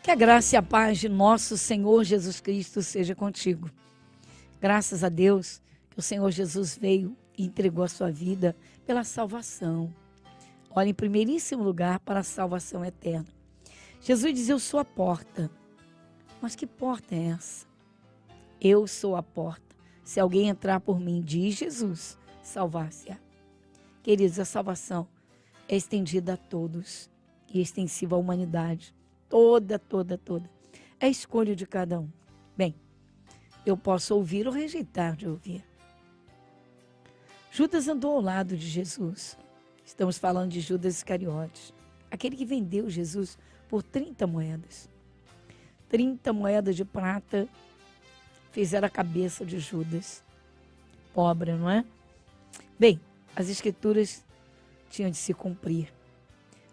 Que a graça e a paz de nosso Senhor Jesus Cristo seja contigo. Graças a Deus que o Senhor Jesus veio e entregou a sua vida pela salvação. Olha, em primeiríssimo lugar, para a salvação eterna. Jesus diz: eu sou a porta. Mas que porta é essa? Eu sou a porta. Se alguém entrar por mim, diz Jesus, salvar-se-á. Queridos, a salvação é estendida a todos e extensiva à humanidade. Toda. É a escolha de cada um. Bem, eu posso ouvir ou rejeitar de ouvir. Judas andou ao lado de Jesus. Estamos falando de Judas Iscariotes, aquele que vendeu Jesus por 30 moedas. 30 moedas de prata fizeram a cabeça de Judas. Pobre, não é? Bem, as escrituras tinham de se cumprir,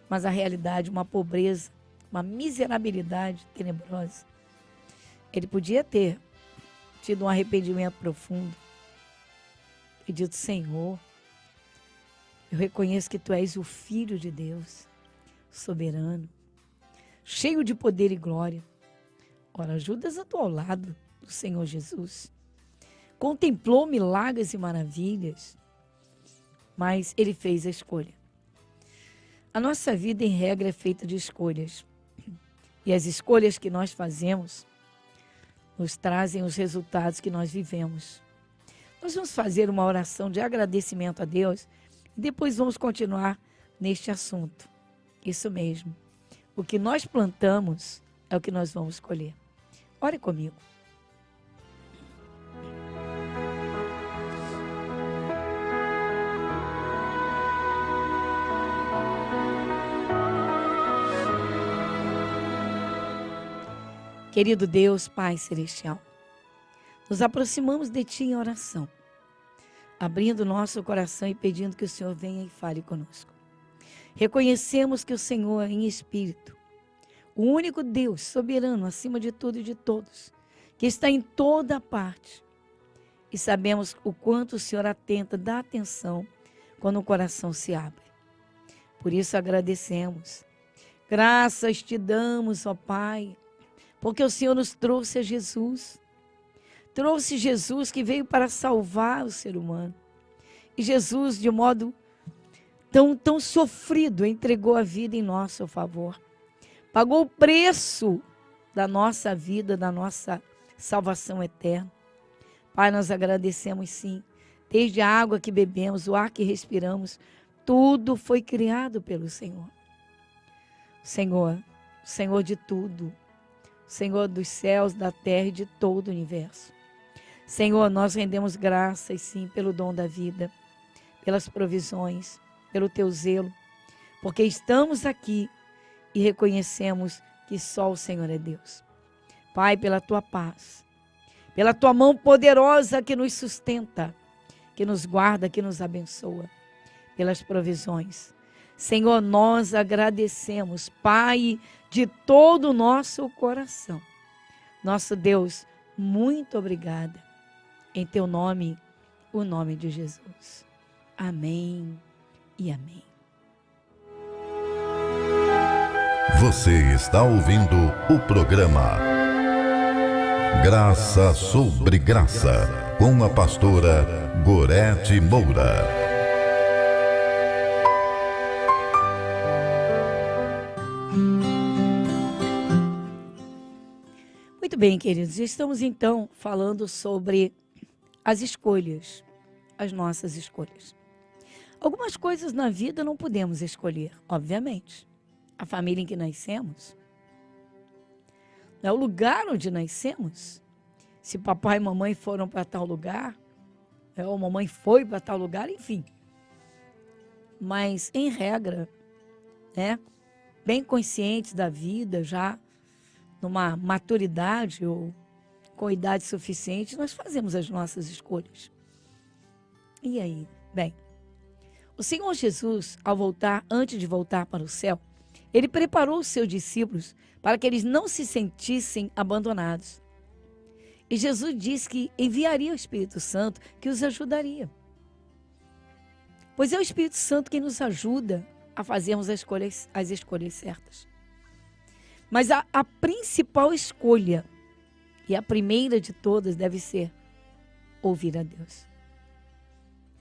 mas a realidade, uma pobreza, uma miserabilidade tenebrosa. Ele podia ter tido um arrependimento profundo e dito: Senhor, eu reconheço que Tu és o Filho de Deus, soberano, cheio de poder e glória. Ora, Judas andou ao lado do Senhor Jesus, contemplou milagres e maravilhas, mas ele fez a escolha. A nossa vida, em regra, é feita de escolhas. E as escolhas que nós fazemos nos trazem os resultados que nós vivemos. Nós vamos fazer uma oração de agradecimento a Deus e depois vamos continuar neste assunto. Isso mesmo. O que nós plantamos é o que nós vamos colher. Ore comigo. Querido Deus, Pai Celestial, nos aproximamos de Ti em oração, abrindo nosso coração e pedindo que o Senhor venha e fale conosco. Reconhecemos que o Senhor é em espírito, o único Deus soberano acima de tudo e de todos, que está em toda parte. E sabemos o quanto o Senhor atenta, dá atenção quando o coração se abre. Por isso agradecemos. Graças te damos, ó Pai, porque o Senhor nos trouxe a Jesus. Trouxe Jesus que veio para salvar o ser humano. E Jesus, de modo tão sofrido, entregou a vida em nosso favor. Pagou o preço da nossa vida, da nossa salvação eterna. Pai, nós agradecemos sim. Desde a água que bebemos, o ar que respiramos, tudo foi criado pelo Senhor. O Senhor de tudo. Senhor dos céus, da terra e de todo o universo. Senhor, nós rendemos graças, sim, pelo dom da vida, pelas provisões, pelo Teu zelo, porque estamos aqui e reconhecemos que só o Senhor é Deus. Pai, pela Tua paz, pela Tua mão poderosa que nos sustenta, que nos guarda, que nos abençoa, pelas provisões. Senhor, nós agradecemos, Pai, de todo o nosso coração. Nosso Deus, muito obrigada. Em Teu nome, o nome de Jesus. Amém e amém. Você está ouvindo o programa Graça sobre Graça, com a pastora Gorete Moura. Muito bem, queridos, estamos então falando sobre as escolhas, as nossas escolhas. Algumas coisas na vida não podemos escolher, obviamente. A família em que nascemos, é o lugar onde nascemos. Se papai e mamãe foram para tal lugar, ou mamãe foi para tal lugar, enfim. Mas, em regra, bem conscientes da vida, já numa maturidade ou com idade suficiente, nós fazemos as nossas escolhas. E aí? Bem, o Senhor Jesus, antes de voltar para o céu, Ele preparou os seus discípulos para que eles não se sentissem abandonados. E Jesus disse que enviaria o Espírito Santo, que os ajudaria. Pois é o Espírito Santo quem nos ajuda a fazermos as escolhas certas. Mas a principal escolha, e a primeira de todas, deve ser ouvir a Deus.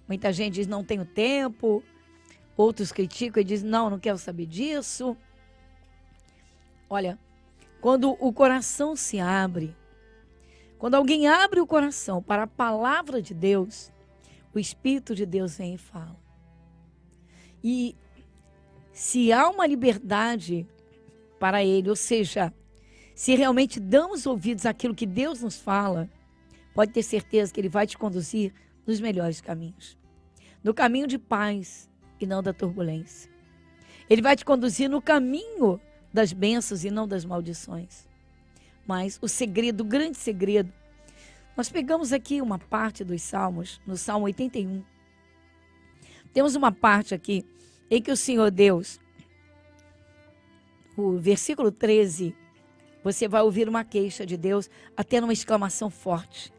Muita gente diz, não tenho tempo. Outros criticam e dizem, não quero saber disso. Olha, quando o coração se abre, quando alguém abre o coração para a palavra de Deus, o Espírito de Deus vem e fala. E se há uma liberdade para ele, ou seja, se realmente damos ouvidos àquilo que Deus nos fala, pode ter certeza que ele vai te conduzir nos melhores caminhos. No caminho de paz e não da turbulência. Ele vai te conduzir no caminho das bênçãos e não das maldições. Mas o segredo, o grande segredo, nós pegamos aqui uma parte dos Salmos, no Salmo 81. Temos uma parte aqui em que o Senhor Deus, o versículo 13, você vai ouvir uma queixa de Deus, até numa exclamação forte.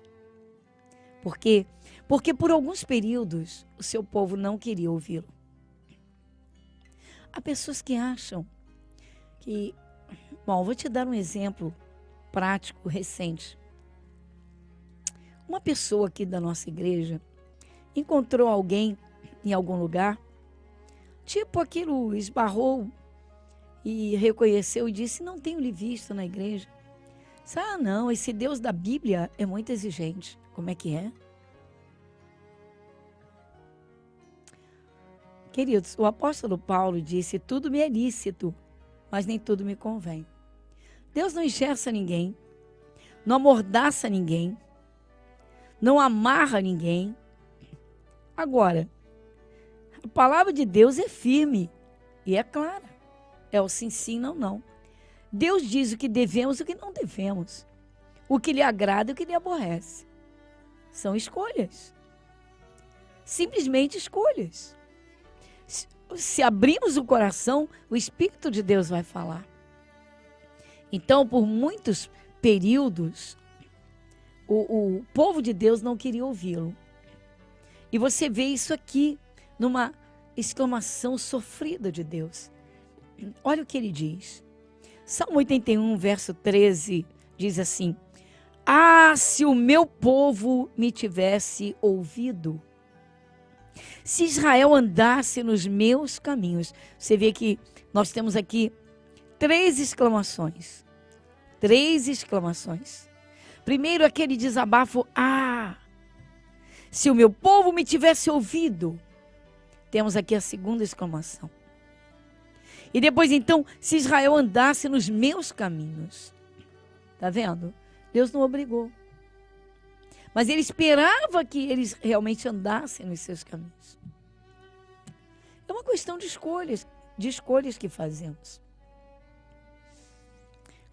Por quê? Porque por alguns períodos o seu povo não queria ouvi-lo. Há pessoas que acham que... Bom, vou te dar um exemplo prático, recente. Uma pessoa aqui da nossa igreja encontrou alguém em algum lugar, tipo aquilo, esbarrou e reconheceu e disse, não tenho lhe visto na igreja. Ah, não, esse Deus da Bíblia é muito exigente. Como é que é? Queridos, o apóstolo Paulo disse, tudo me é lícito, mas nem tudo me convém. Deus não engessa ninguém, não amordaça ninguém, não amarra ninguém. Agora, a palavra de Deus é firme e é clara. É o sim, sim, não, não. Deus diz o que devemos e o que não devemos. O que lhe agrada e o que lhe aborrece. São escolhas. Simplesmente escolhas. Se abrirmos o coração, o Espírito de Deus vai falar. Então, por muitos períodos, o povo de Deus não queria ouvi-lo. E você vê isso aqui, numa exclamação sofrida de Deus. Olha o que ele diz. Salmo 81, verso 13, diz assim, ah, se o meu povo me tivesse ouvido, se Israel andasse nos meus caminhos. Você vê que nós temos aqui três exclamações. Três exclamações. Primeiro aquele desabafo, ah, se o meu povo me tivesse ouvido. Temos aqui a segunda exclamação. E depois então, se Israel andasse nos meus caminhos. Tá vendo? Deus não obrigou. Mas ele esperava que eles realmente andassem nos seus caminhos. É uma questão de escolhas que fazemos.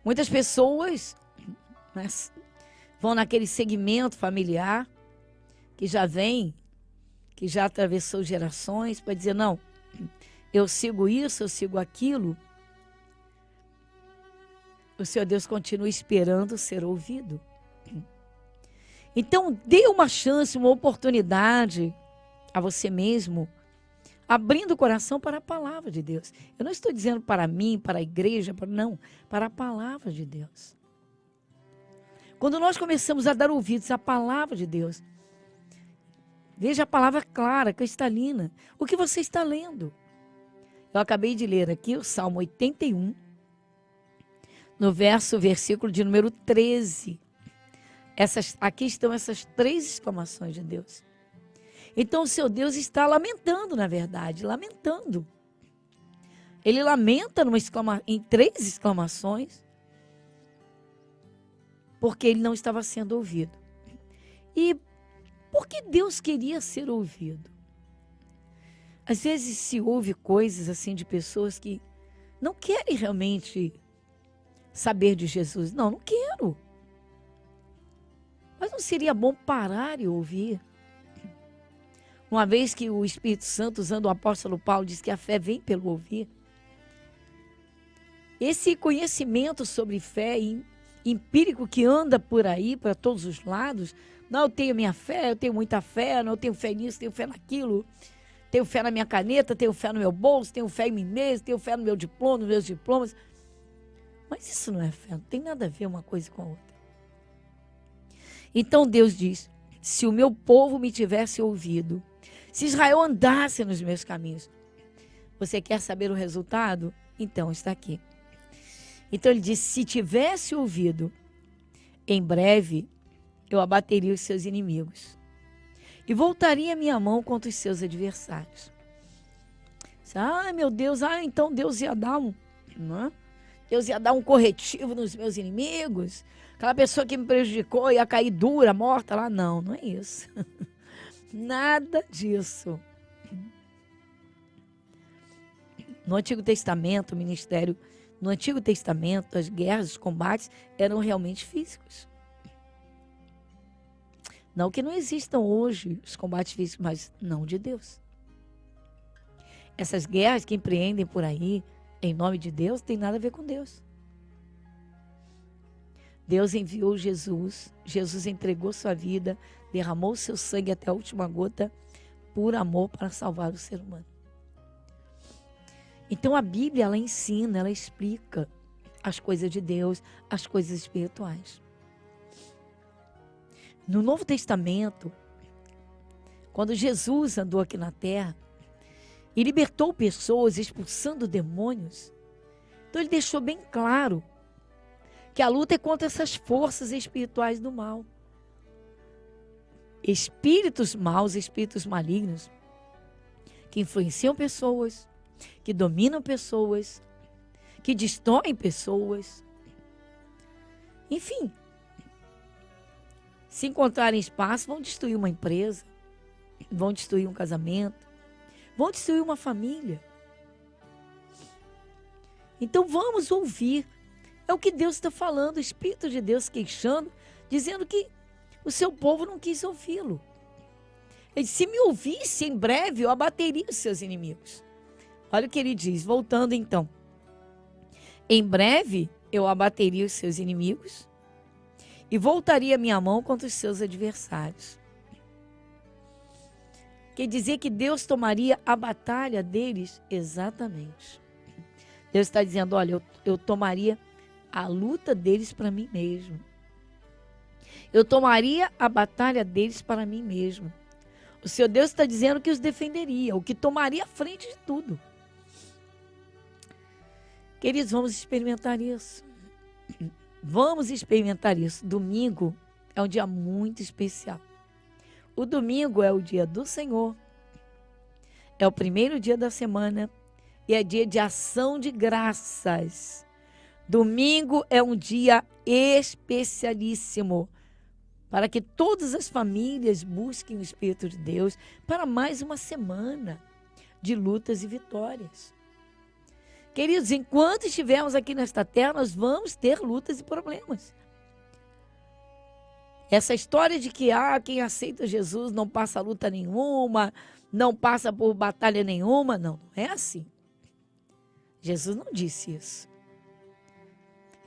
Muitas pessoas, né, vão naquele segmento familiar que já vem, que já atravessou gerações, para dizer, não, eu sigo isso, eu sigo aquilo. O Senhor Deus continua esperando ser ouvido. Então, dê uma chance, uma oportunidade a você mesmo, abrindo o coração para a palavra de Deus. Eu não estou dizendo para mim, para a igreja, não, para a palavra de Deus. Quando nós começamos a dar ouvidos à palavra de Deus, veja a palavra clara, cristalina. O que você está lendo? Eu acabei de ler aqui o Salmo 81, no versículo de número 13. Aqui estão essas três exclamações de Deus. Então o seu Deus está lamentando, na verdade, lamentando. Ele lamenta em três exclamações, porque ele não estava sendo ouvido. E por que Deus queria ser ouvido? Às vezes se ouve coisas assim de pessoas que não querem realmente saber de Jesus. Não quero. Mas não seria bom parar e ouvir? Uma vez que o Espírito Santo, usando o apóstolo Paulo, diz que a fé vem pelo ouvir. Esse conhecimento sobre fé empírico que anda por aí, para todos os lados. Não, eu tenho minha fé, eu tenho muita fé, não, eu tenho fé nisso, tenho fé naquilo. Tenho fé na minha caneta, tenho fé no meu bolso, tenho fé em mim mesmo, tenho fé no meu diploma, nos meus diplomas. Mas isso não é fé, não tem nada a ver uma coisa com a outra. Então Deus diz, se o meu povo me tivesse ouvido, se Israel andasse nos meus caminhos, você quer saber o resultado? Então está aqui. Então ele diz, se tivesse ouvido, em breve eu abateria os seus inimigos e voltaria a minha mão contra os seus adversários. Ai, meu Deus, então Deus ia dar Deus ia dar um corretivo nos meus inimigos. Aquela pessoa que me prejudicou ia cair dura, morta lá. Não, não é isso. Nada disso. No Antigo Testamento, o ministério, no Antigo Testamento, as guerras, os combates eram realmente físicos. Não que não existam hoje os combates físicos, mas não de Deus. Essas guerras que empreendem por aí, em nome de Deus, tem nada a ver com Deus. Deus enviou Jesus, Jesus entregou sua vida, derramou seu sangue até a última gota, por amor para salvar o ser humano. Então a Bíblia, ela ensina, ela explica as coisas de Deus, as coisas espirituais. No Novo Testamento, quando Jesus andou aqui na terra e libertou pessoas expulsando demônios, então ele deixou bem claro que a luta é contra essas forças espirituais do mal. Espíritos maus, espíritos malignos, que influenciam pessoas, que dominam pessoas, que destroem pessoas. Enfim, se encontrarem espaço, vão destruir uma empresa, vão destruir um casamento, vão destruir uma família. Então vamos ouvir. É o que Deus está falando, o Espírito de Deus queixando, dizendo que o seu povo não quis ouvi-lo. Ele disse, se me ouvisse, em breve eu abateria os seus inimigos. Olha o que ele diz, voltando então. Em breve eu abateria os seus inimigos e voltaria minha mão contra os seus adversários. Quer dizer que Deus tomaria a batalha deles? Exatamente. Deus está dizendo, olha, eu tomaria a luta deles para mim mesmo. Eu tomaria a batalha deles para mim mesmo. O Senhor Deus está dizendo que os defenderia, o que tomaria a frente de tudo. Queridos, vamos experimentar isso. Vamos experimentar isso. Domingo é um dia muito especial. O domingo é o dia do Senhor. É o primeiro dia da semana e é dia de ação de graças. Domingo é um dia especialíssimo para que todas as famílias busquem o Espírito de Deus para mais uma semana de lutas e vitórias. Queridos, enquanto estivermos aqui nesta terra, nós vamos ter lutas e problemas. Essa história de que quem aceita Jesus não passa luta nenhuma, não passa por batalha nenhuma, não é assim. Jesus não disse isso.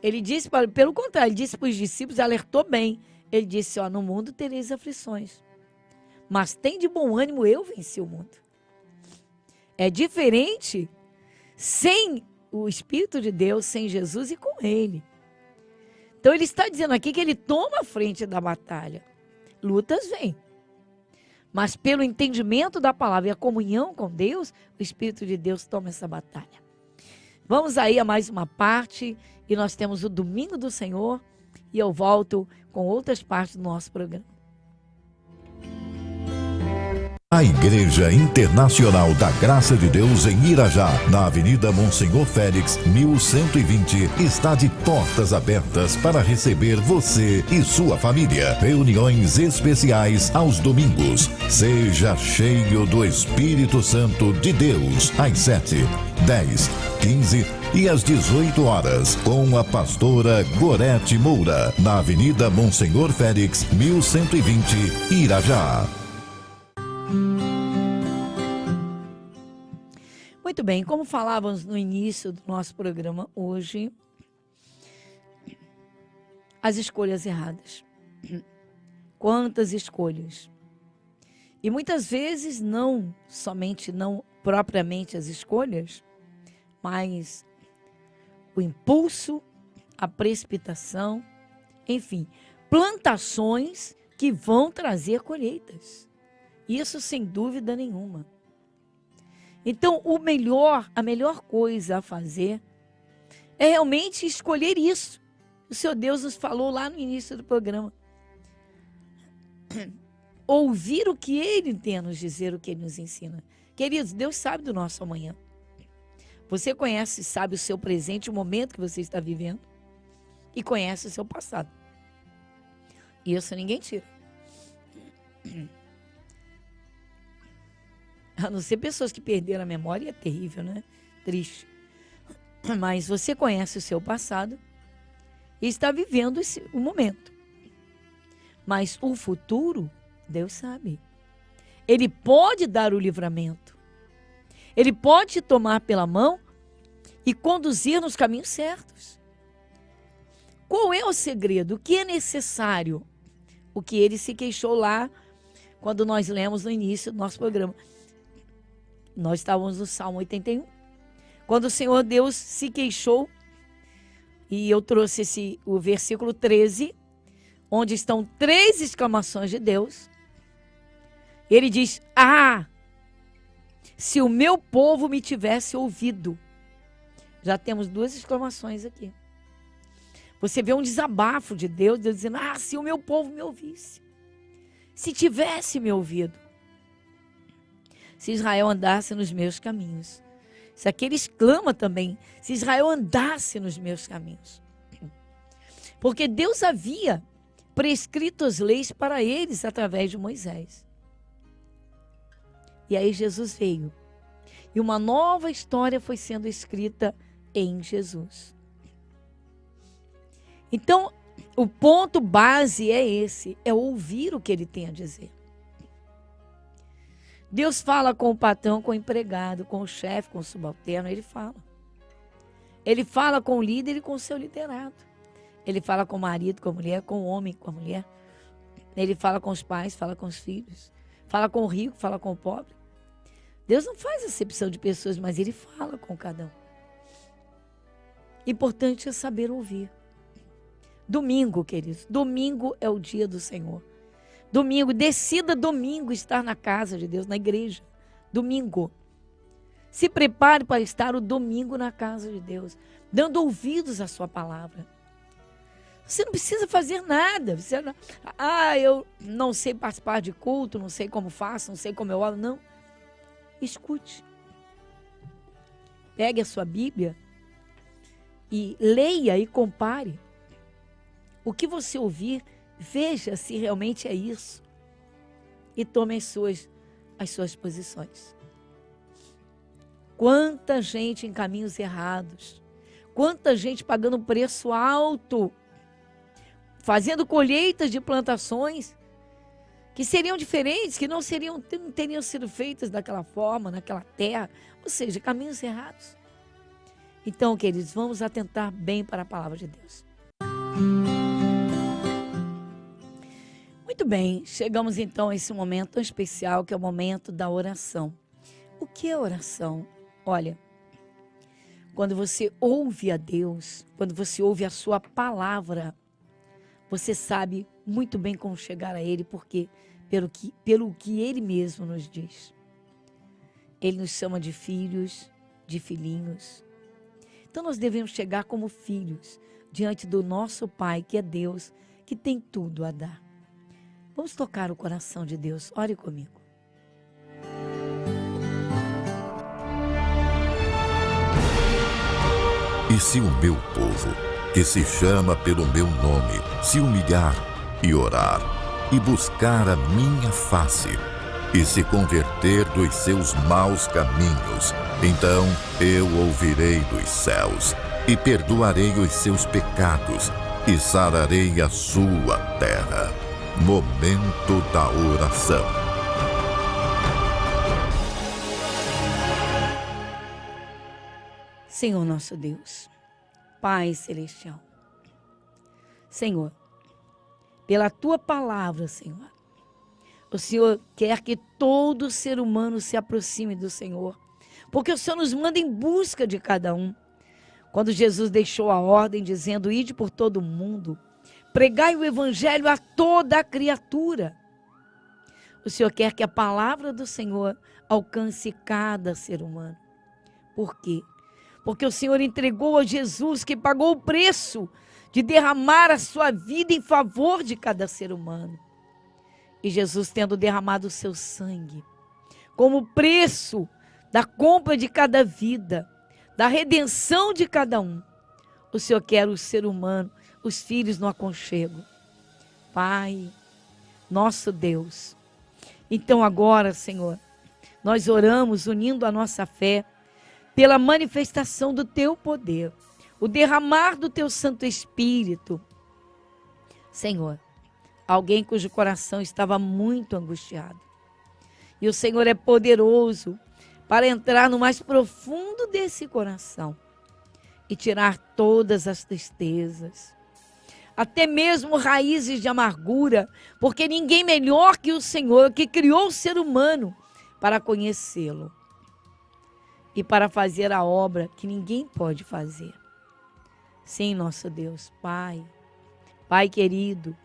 Ele disse, pelo contrário, ele disse para os discípulos, alertou bem. Ele disse, no mundo tereis aflições, mas tem de bom ânimo, eu venci o mundo. É diferente sem o Espírito de Deus, sem Jesus e com Ele. Então ele está dizendo aqui que ele toma a frente da batalha. Lutas vêm. Mas pelo entendimento da palavra e a comunhão com Deus, o Espírito de Deus toma essa batalha. Vamos aí a mais uma parte e nós temos o Domingo do Senhor e eu volto com outras partes do nosso programa. A Igreja Internacional da Graça de Deus em Irajá, na Avenida Monsenhor Félix, 1120, está de portas abertas para receber você e sua família. Reuniões especiais aos domingos. Seja cheio do Espírito Santo de Deus, às 7, 10, 15 e às 18 horas, com a pastora Gorete Moura, na Avenida Monsenhor Félix, 1120, Irajá. Muito bem, como falávamos no início do nosso programa hoje, as escolhas erradas. Quantas escolhas. E muitas vezes não propriamente as escolhas, mas o impulso, a precipitação, enfim, plantações que vão trazer colheitas. Isso sem dúvida nenhuma. Então, a melhor coisa a fazer é realmente escolher isso. O Senhor Deus nos falou lá no início do programa. Ouvir o que Ele tem a nos dizer, o que Ele nos ensina. Queridos, Deus sabe do nosso amanhã. Você conhece e sabe o seu presente, o momento que você está vivendo. E conhece o seu passado. Isso ninguém tira. A não ser pessoas que perderam a memória, é terrível, né? Triste. Mas você conhece o seu passado e está vivendo o momento. Mas o futuro, Deus sabe. Ele pode dar o livramento. Ele pode te tomar pela mão e conduzir nos caminhos certos. Qual é o segredo? O que é necessário? O que ele se queixou lá quando nós lemos no início do nosso programa. Nós estávamos no Salmo 81. Quando o Senhor Deus se queixou, e eu trouxe o versículo 13, onde estão 3 exclamações de Deus. Ele diz: se o meu povo me tivesse ouvido. Já temos 2 exclamações aqui. Você vê um desabafo de Deus dizendo: se o meu povo me ouvisse. Se tivesse me ouvido. Se Israel andasse nos meus caminhos. Isso aqui ele exclama também: se Israel andasse nos meus caminhos. Porque Deus havia prescrito as leis para eles através de Moisés. E aí Jesus veio. E uma nova história foi sendo escrita em Jesus. Então, o ponto base é esse, é ouvir o que ele tem a dizer. Deus fala com o patrão, com o empregado, com o chefe, com o subalterno, ele fala. Ele fala com o líder e com o seu liderado. Ele fala com o marido, com a mulher, com o homem, com a mulher. Ele fala com os pais, fala com os filhos. Fala com o rico, fala com o pobre. Deus não faz acepção de pessoas, mas ele fala com cada um. Importante é saber ouvir. Domingo, queridos, domingo é o dia do Senhor. Domingo, decida domingo estar na casa de Deus, na igreja. Domingo. Se prepare para estar o domingo na casa de Deus, dando ouvidos à sua palavra. Você não precisa fazer nada. Você não, eu não sei participar de culto, não sei como faço, não sei como eu oro. Não. Escute. Pegue a sua Bíblia e leia e compare. O que você ouvir, veja se realmente é isso. E tome as suas posições. Quanta gente em caminhos errados. Quanta gente pagando um preço alto. Fazendo colheitas de plantações que seriam diferentes, que não teriam sido feitas daquela forma, naquela terra. Ou seja, caminhos errados. Então, queridos, vamos atentar bem para a palavra de Deus. Muito bem, chegamos então a esse momento tão especial, que é o momento da oração. O que é oração? Olha, quando você ouve a Deus, quando você ouve a sua palavra, você sabe muito bem como chegar a Ele, porque pelo que Ele mesmo nos diz. Ele nos chama de filhos, de filhinhos. Então nós devemos chegar como filhos diante do nosso Pai, que é Deus, que tem tudo a dar. Vamos tocar o coração de Deus. Ore comigo. E se o meu povo, que se chama pelo meu nome, se humilhar e orar, e buscar a minha face, e se converter dos seus maus caminhos, então eu ouvirei dos céus, e perdoarei os seus pecados, e sararei a sua terra. Momento da oração. Senhor nosso Deus, Pai Celestial, Senhor, pela Tua palavra, Senhor, o Senhor quer que todo ser humano se aproxime do Senhor, porque o Senhor nos manda em busca de cada um. Quando Jesus deixou a ordem dizendo: ide por todo o mundo, pregai o evangelho a toda a criatura. O Senhor quer que a palavra do Senhor alcance cada ser humano. Por quê? Porque o Senhor entregou a Jesus, que pagou o preço de derramar a sua vida em favor de cada ser humano. E Jesus, tendo derramado o seu sangue como preço da compra de cada vida, da redenção de cada um, o Senhor quer o ser humano, os filhos no aconchego. Pai, nosso Deus, então agora, Senhor, nós oramos unindo a nossa fé pela manifestação do Teu poder, o derramar do Teu Santo Espírito. Senhor, alguém cujo coração estava muito angustiado, e o Senhor é poderoso para entrar no mais profundo desse coração e tirar todas as tristezas, até mesmo raízes de amargura, porque ninguém melhor que o Senhor, que criou o ser humano, para conhecê-lo e para fazer a obra que ninguém pode fazer. Sim, nosso Deus, Pai, Pai querido,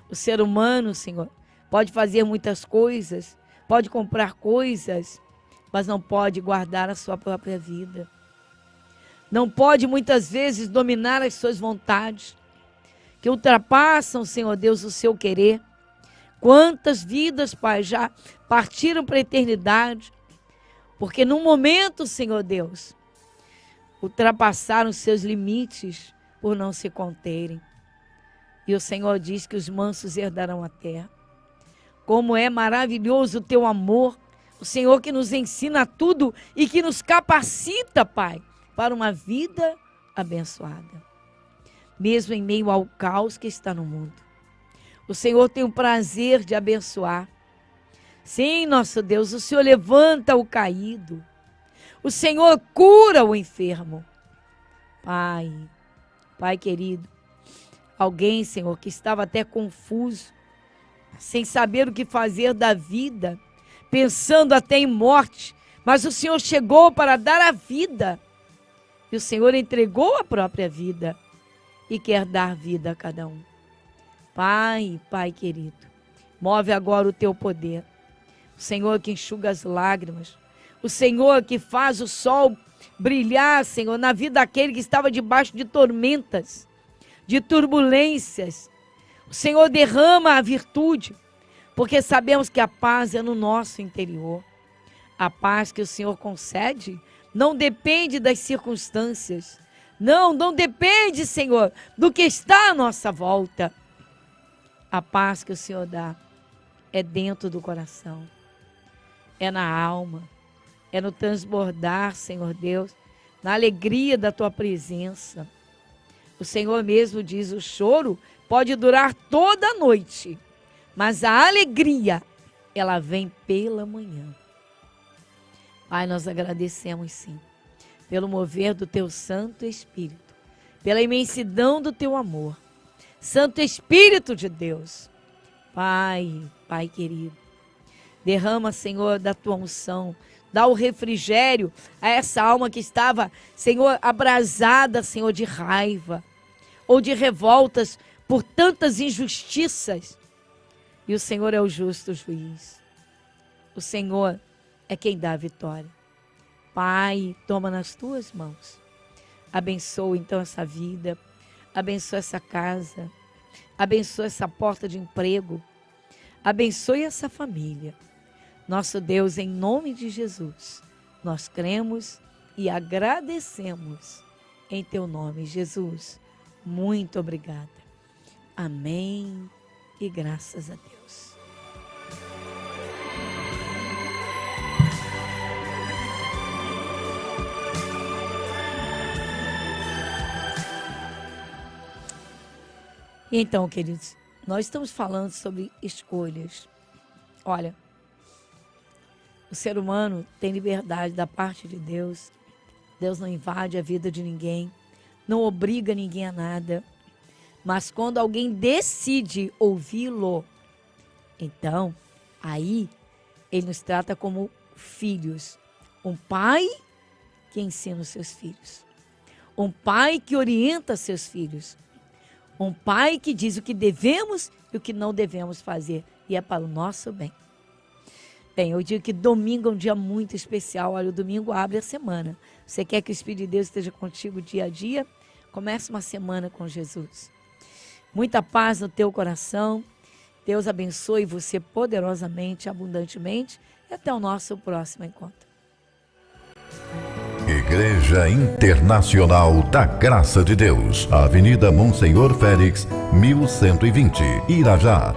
o ser humano, Senhor, pode fazer muitas coisas, pode comprar coisas, mas não pode guardar a sua própria vida. Não pode, muitas vezes, dominar as suas vontades, que ultrapassam, Senhor Deus, o seu querer. Quantas vidas, Pai, já partiram para a eternidade, porque num momento, Senhor Deus, ultrapassaram os seus limites por não se conterem. E o Senhor diz que os mansos herdarão a terra. Como é maravilhoso o teu amor, o Senhor que nos ensina tudo e que nos capacita, Pai, para uma vida abençoada. Mesmo em meio ao caos que está no mundo, o Senhor tem o prazer de abençoar. Sim, nosso Deus, o Senhor levanta o caído. O Senhor cura o enfermo. Pai, Pai querido, alguém, Senhor, que estava até confuso, sem saber o que fazer da vida, pensando até em morte, mas o Senhor chegou para dar a vida. E o Senhor entregou a própria vida e quer dar vida a cada um. Pai, Pai querido, move agora o teu poder. O Senhor que enxuga as lágrimas, o Senhor que faz o sol brilhar, Senhor, na vida daquele que estava debaixo de tormentas, de turbulências. O Senhor derrama a virtude, porque sabemos que a paz é no nosso interior. A paz que o Senhor concede não depende das circunstâncias. Não depende, Senhor, do que está à nossa volta. A paz que o Senhor dá é dentro do coração, é na alma, é no transbordar, Senhor Deus, na alegria da tua presença. O Senhor mesmo diz: o choro pode durar toda a noite, mas a alegria, ela vem pela manhã. Pai, nós agradecemos sim, pelo mover do teu Santo Espírito, pela imensidão do teu amor. Santo Espírito de Deus, Pai, Pai querido, derrama, Senhor, da tua unção, dá o refrigério a essa alma que estava, Senhor, abrasada, Senhor, de raiva ou de revoltas por tantas injustiças. E o Senhor é o justo juiz. O Senhor é quem dá a vitória. Pai, toma nas tuas mãos. Abençoa então essa vida, abençoa essa casa, abençoa essa porta de emprego, abençoe essa família. Nosso Deus, em nome de Jesus, nós cremos e agradecemos em teu nome, Jesus. Muito obrigada. Amém e graças a Deus. Então, queridos, nós estamos falando sobre escolhas. Olha, o ser humano tem liberdade da parte de Deus. Deus não invade a vida de ninguém, não obriga ninguém a nada. Mas quando alguém decide ouvi-lo, então, aí, ele nos trata como filhos. Um pai que ensina os seus filhos. Um pai que orienta seus filhos. Um pai que diz o que devemos e o que não devemos fazer. E é para o nosso bem. Bem, eu digo que domingo é um dia muito especial. Olha, o domingo abre a semana. Você quer que o Espírito de Deus esteja contigo dia a dia? Comece uma semana com Jesus. Muita paz no teu coração. Deus abençoe você poderosamente, abundantemente. E até o nosso próximo encontro. Igreja Internacional da Graça de Deus. Avenida Monsenhor Félix, 1120, Irajá.